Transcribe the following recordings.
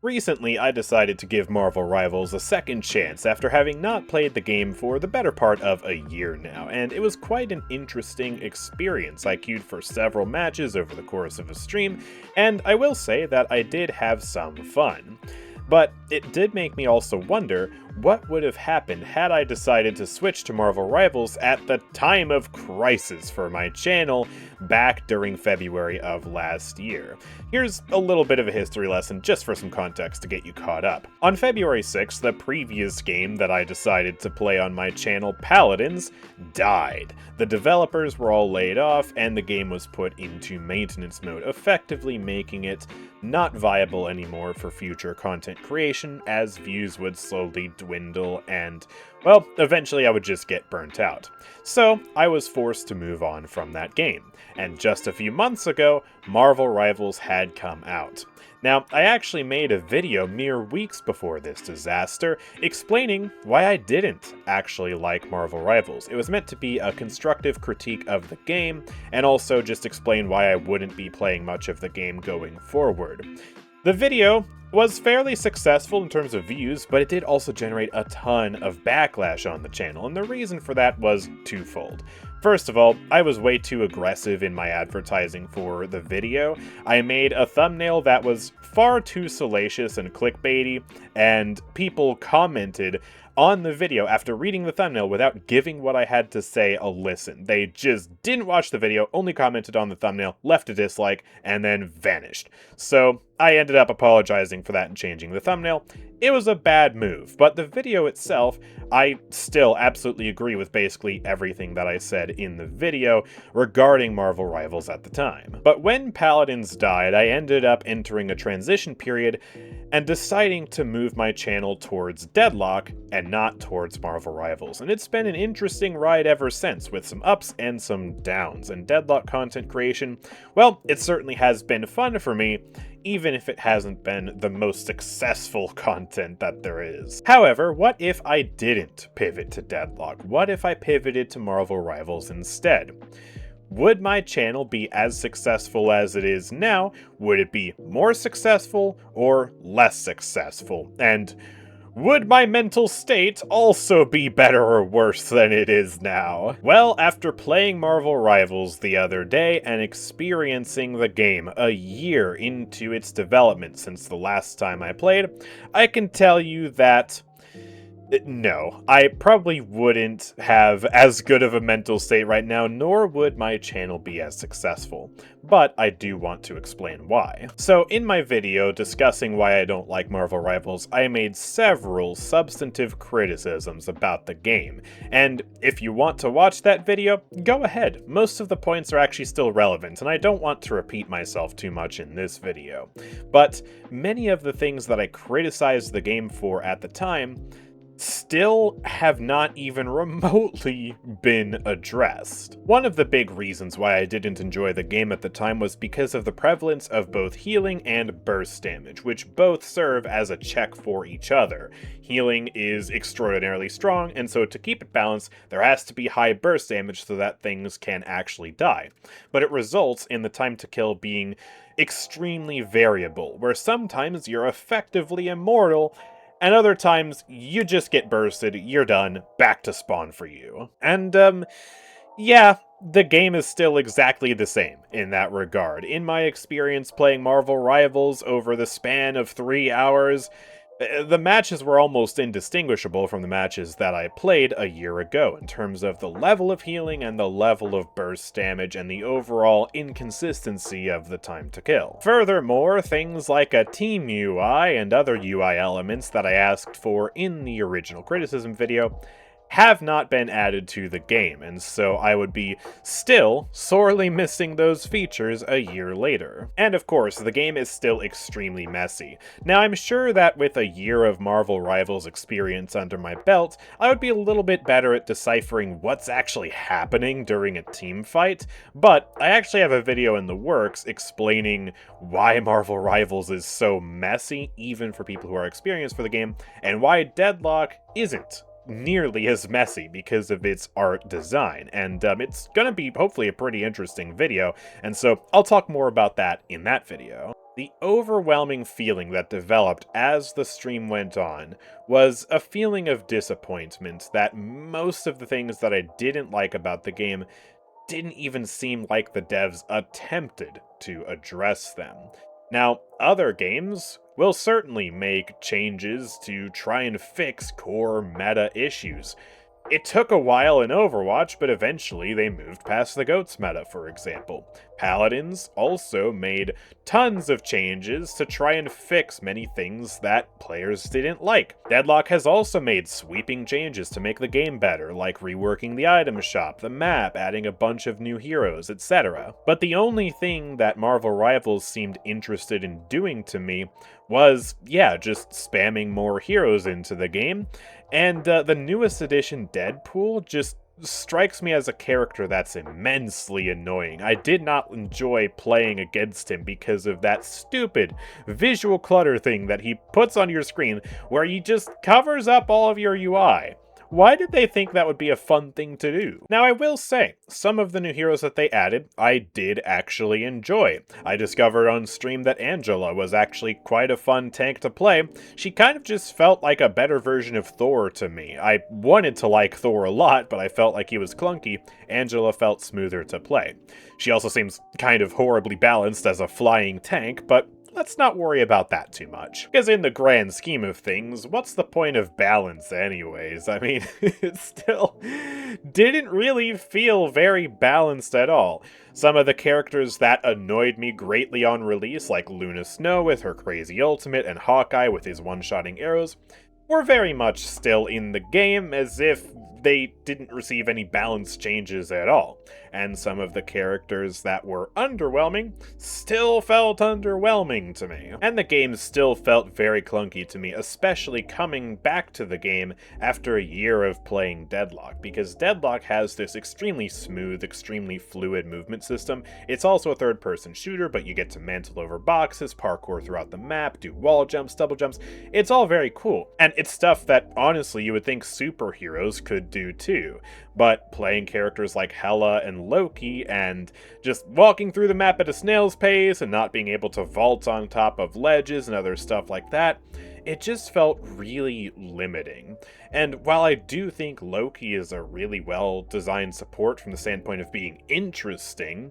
Recently, I decided to give Marvel Rivals a second chance after having not played the game for the better part of a year now, and it was quite an interesting experience. I queued for several matches over the course of a stream, and I will say that I did have some fun. But it did make me also wonder what would have happened had I decided to switch to Marvel Rivals at the time of crisis for my channel back during February of last year. Here's a little bit of a history lesson just for some context to get you caught up. On February 6th, the previous game that I decided to play on my channel, Paladins, died. The developers were all laid off and the game was put into maintenance mode, effectively making it not viable anymore for future content creation as views would slowly dwindle and, well, eventually I would just get burnt out. So I was forced to move on from that game, and just a few months ago, Marvel Rivals had come out. Now, I actually made a video mere weeks before this disaster explaining why I didn't actually like Marvel Rivals. It was meant to be a constructive critique of the game, and also just explain why I wouldn't be playing much of the game going forward. The video was fairly successful in terms of views, but it did also generate a ton of backlash on the channel, and the reason for that was twofold. First of all, I was way too aggressive in my advertising for the video. I made a thumbnail that was far too salacious and clickbaity, and people commented on the video after reading the thumbnail without giving what I had to say a listen. They just didn't watch the video, only commented on the thumbnail, left a dislike, and then vanished. So I ended up apologizing for that and changing the thumbnail. It was a bad move, but the video itself, I still absolutely agree with basically everything that I said in the video regarding Marvel Rivals at the time. But when Paladins died, I ended up entering a transition period and deciding to move my channel towards Deadlock and not towards Marvel Rivals. And it's been an interesting ride ever since, with some ups and some downs. And Deadlock content creation, well, it certainly has been fun for me, even if it hasn't been the most successful content that there is. However, what if I didn't pivot to Deadlock? What if I pivoted to Marvel Rivals instead? Would my channel be as successful as it is now? Would it be more successful or less successful? And would my mental state also be better or worse than it is now? Well, after playing Marvel Rivals the other day and experiencing the game a year into its development since the last time I played, I can tell you that no, I probably wouldn't have as good of a mental state right now, nor would my channel be as successful. But I do want to explain why. So in my video discussing why I don't like Marvel Rivals, I made several substantive criticisms about the game. And if you want to watch that video, go ahead. Most of the points are actually still relevant, and I don't want to repeat myself too much in this video. But many of the things that I criticized the game for at the time still have not even remotely been addressed. One of the big reasons why I didn't enjoy the game at the time was because of the prevalence of both healing and burst damage, which both serve as a check for each other. Healing is extraordinarily strong, and so to keep it balanced, there has to be high burst damage so that things can actually die. But it results in the time to kill being extremely variable, where sometimes you're effectively immortal, and other times, you just get bursted, you're done, back to spawn for you. And, yeah, the game is still exactly the same in that regard. In my experience playing Marvel Rivals over the span of 3 hours, the matches were almost indistinguishable from the matches that I played a year ago in terms of the level of healing and the level of burst damage and the overall inconsistency of the time to kill. Furthermore, things like a team UI and other UI elements that I asked for in the original criticism video have not been added to the game, and so I would be still sorely missing those features a year later. And of course, the game is still extremely messy. Now, I'm sure that with a year of Marvel Rivals experience under my belt, I would be a little bit better at deciphering what's actually happening during a team fight, but I actually have a video in the works explaining why Marvel Rivals is so messy, even for people who are experienced for the game, and why Deadlock isn't nearly as messy because of its art design, and it's gonna be hopefully a pretty interesting video, and so I'll talk more about that in that video. The overwhelming feeling that developed as the stream went on was a feeling of disappointment that most of the things that I didn't like about the game didn't even seem like the devs attempted to address them. Now, other games will certainly make changes to try and fix core meta issues. It took a while in Overwatch, but eventually they moved past the GOATS meta, for example. Paladins also made tons of changes to try and fix many things that players didn't like. Deadlock has also made sweeping changes to make the game better, like reworking the item shop, the map, adding a bunch of new heroes, etc. But the only thing that Marvel Rivals seemed interested in doing to me was, yeah, just spamming more heroes into the game. And the newest edition, Deadpool, just strikes me as a character that's immensely annoying. I did not enjoy playing against him because of that stupid visual clutter thing that he puts on your screen where he just covers up all of your UI. Why did they think that would be a fun thing to do? Now, I will say, some of the new heroes that they added, I did actually enjoy. I discovered on stream that Angela was actually quite a fun tank to play. She kind of just felt like a better version of Thor to me. I wanted to like Thor a lot, but I felt like he was clunky. Angela felt smoother to play. She also seems kind of horribly balanced as a flying tank, but let's not worry about that too much. Because in the grand scheme of things, what's the point of balance anyways? I mean, it still didn't really feel very balanced at all. Some of the characters that annoyed me greatly on release, like Luna Snow with her crazy ultimate and Hawkeye with his one-shotting arrows, were very much still in the game as if they didn't receive any balance changes at all. And some of the characters that were underwhelming still felt underwhelming to me. And the game still felt very clunky to me, especially coming back to the game after a year of playing Deadlock, because Deadlock has this extremely smooth, extremely fluid movement system. It's also a third-person shooter, but you get to mantle over boxes, parkour throughout the map, do wall jumps, double jumps. It's all very cool. And it's stuff that, honestly, you would think superheroes could do too. But playing characters like Hela and Loki and just walking through the map at a snail's pace and not being able to vault on top of ledges and other stuff like that, it just felt really limiting. And while I do think Loki is a really well-designed support from the standpoint of being interesting,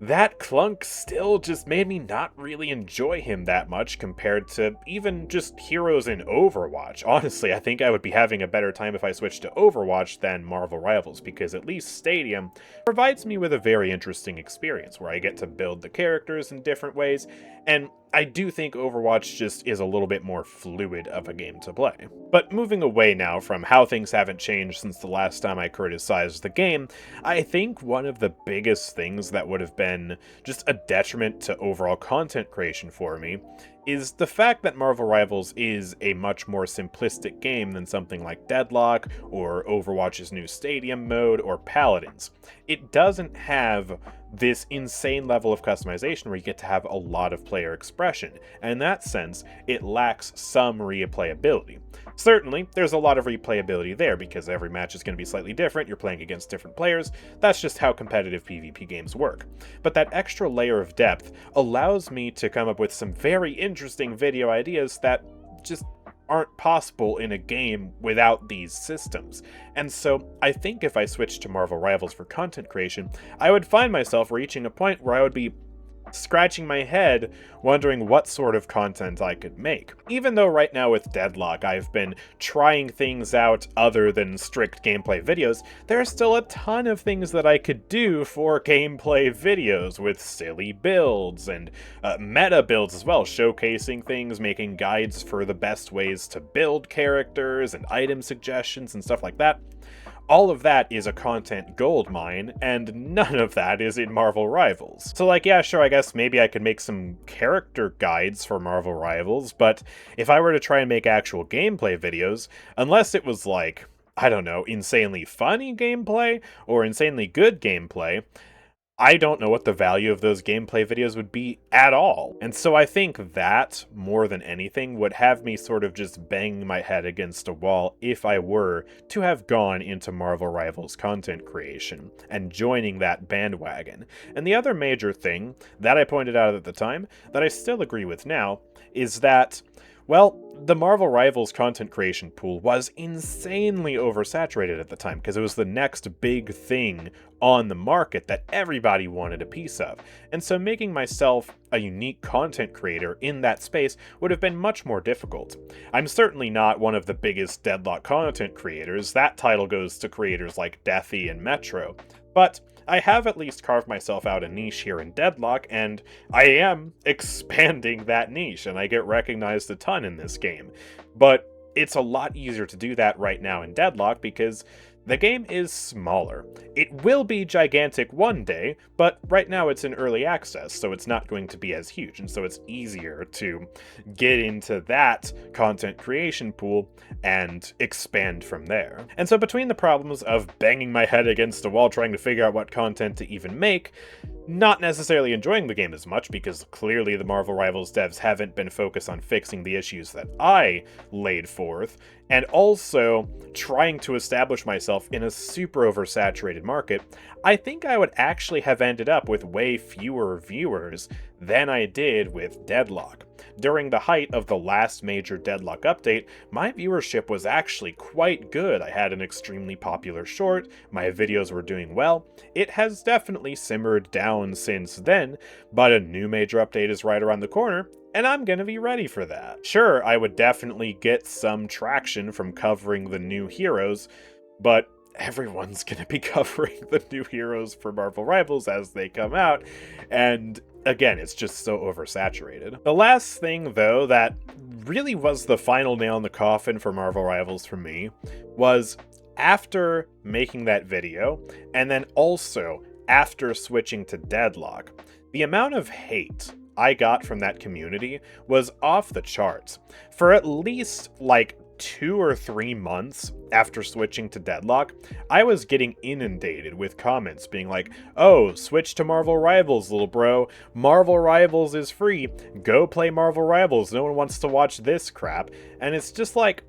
that clunk still just made me not really enjoy him that much compared to even just heroes in Overwatch. Honestly, I think I would be having a better time if I switched to Overwatch than Marvel Rivals, because at least Stadium provides me with a very interesting experience where I get to build the characters in different ways, and I do think Overwatch just is a little bit more fluid of a game to play. But moving away now from how things haven't changed since the last time I criticized the game, I think one of the biggest things that would have been just a detriment to overall content creation for me is the fact that Marvel Rivals is a much more simplistic game than something like Deadlock, or Overwatch's new Stadium mode, or Paladins. It doesn't have this insane level of customization where you get to have a lot of player expression, and in that sense, it lacks some replayability. Certainly, there's a lot of replayability there, because every match is going to be slightly different, you're playing against different players, that's just how competitive PvP games work. But that extra layer of depth allows me to come up with some very interesting video ideas that just aren't possible in a game without these systems. And so I think if I switched to Marvel Rivals for content creation, I would find myself reaching a point where I would be scratching my head wondering what sort of content I could make. Even though right now with Deadlock I've been trying things out other than strict gameplay videos, there are still a ton of things that I could do for gameplay videos with silly builds and meta builds as well, showcasing things, making guides for the best ways to build characters and item suggestions and stuff like that. All of that is a content goldmine, and none of that is in Marvel Rivals. So like, yeah, sure, I guess maybe I could make some character guides for Marvel Rivals, but if I were to try and make actual gameplay videos, unless it was like, I don't know, insanely funny gameplay or insanely good gameplay, I don't know what the value of those gameplay videos would be at all. And so I think that, more than anything, would have me sort of just bang my head against a wall if I were to have gone into Marvel Rivals content creation and joining that bandwagon. And the other major thing that I pointed out at the time, that I still agree with now, is that, well, the Marvel Rivals content creation pool was insanely oversaturated at the time because it was the next big thing on the market that everybody wanted a piece of. And so making myself a unique content creator in that space would have been much more difficult. I'm certainly not one of the biggest Deadlock content creators. That title goes to creators like Deathy and Metro. But I have at least carved myself out a niche here in Deadlock, and I am expanding that niche, and I get recognized a ton in this game. But it's a lot easier to do that right now in Deadlock because the game is smaller. It will be gigantic one day, but right now it's in early access, so it's not going to be as huge, and so it's easier to get into that content creation pool and expand from there. And so between the problems of banging my head against a wall trying to figure out what content to even make, not necessarily enjoying the game as much because clearly the Marvel Rivals devs haven't been focused on fixing the issues that I laid forth, and also trying to establish myself in a super oversaturated market, I think I would actually have ended up with way fewer viewers than I did with Deadlock. During the height of the last major Deadlock update, my viewership was actually quite good. I had an extremely popular short, my videos were doing well. It has definitely simmered down since then, but a new major update is right around the corner, and I'm gonna be ready for that. Sure, I would definitely get some traction from covering the new heroes, but everyone's gonna be covering the new heroes for Marvel Rivals as they come out, and again, it's just so oversaturated. The last thing, though, that really was the final nail in the coffin for Marvel Rivals for me was after making that video, and then also after switching to Deadlock, the amount of hate I got from that community was off the charts. For at least, 2 or 3 months after switching to Deadlock, I was getting inundated with comments being like, oh, switch to Marvel Rivals, little bro. Marvel Rivals is free. Go play Marvel Rivals. No one wants to watch this crap. And it's just like,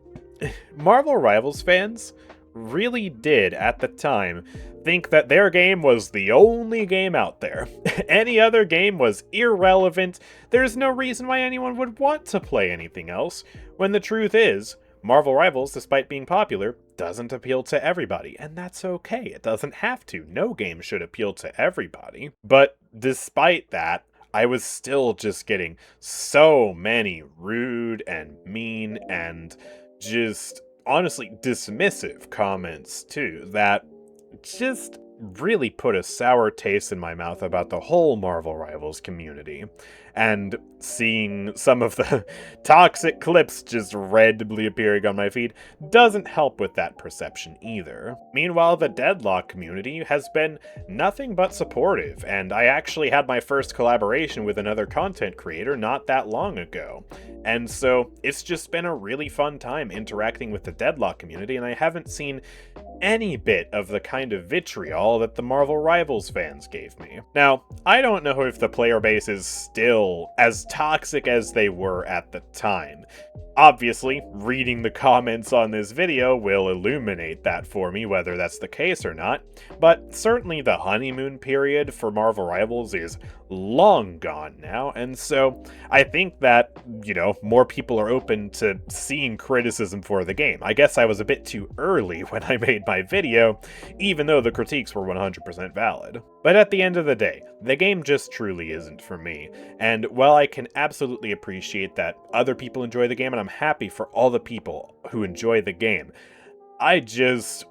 Marvel Rivals fans really did, at the time, think that their game was the only game out there. Any other game was irrelevant. There's no reason why anyone would want to play anything else, when the truth is, Marvel Rivals, despite being popular, doesn't appeal to everybody, and that's okay. It doesn't have to. No game should appeal to everybody. But despite that, I was still just getting so many rude and mean and just honestly dismissive comments too, that just really put a sour taste in my mouth about the whole Marvel Rivals community. And seeing some of the toxic clips just randomly appearing on my feed doesn't help with that perception either. Meanwhile, the Deadlock community has been nothing but supportive, and I actually had my first collaboration with another content creator not that long ago. And so it's just been a really fun time interacting with the Deadlock community, and I haven't seen any bit of the kind of vitriol that the Marvel Rivals fans gave me. Now, I don't know if the player base is still as toxic as they were at the time. Obviously, reading the comments on this video will illuminate that for me, whether that's the case or not, but certainly the honeymoon period for Marvel Rivals is long gone now, and so I think that, more people are open to seeing criticism for the game. I guess I was a bit too early when I made my video, even though the critiques were 100% valid. But at the end of the day, the game just truly isn't for me, and while I can absolutely appreciate that other people enjoy the game, and I'm happy for all the people who enjoy the game, I just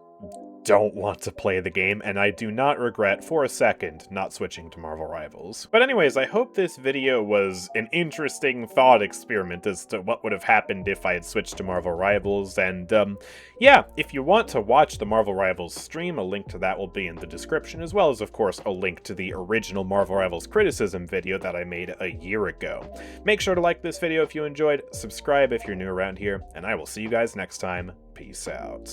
don't want to play the game, and I do not regret for a second not switching to Marvel Rivals. But anyways, I hope this video was an interesting thought experiment as to what would have happened if I had switched to Marvel Rivals, and yeah, if you want to watch the Marvel Rivals stream, a link to that will be in the description, as well as, of course, a link to the original Marvel Rivals criticism video that I made a year ago. Make sure to like this video if you enjoyed, subscribe if you're new around here, and I will see you guys next time. Peace out.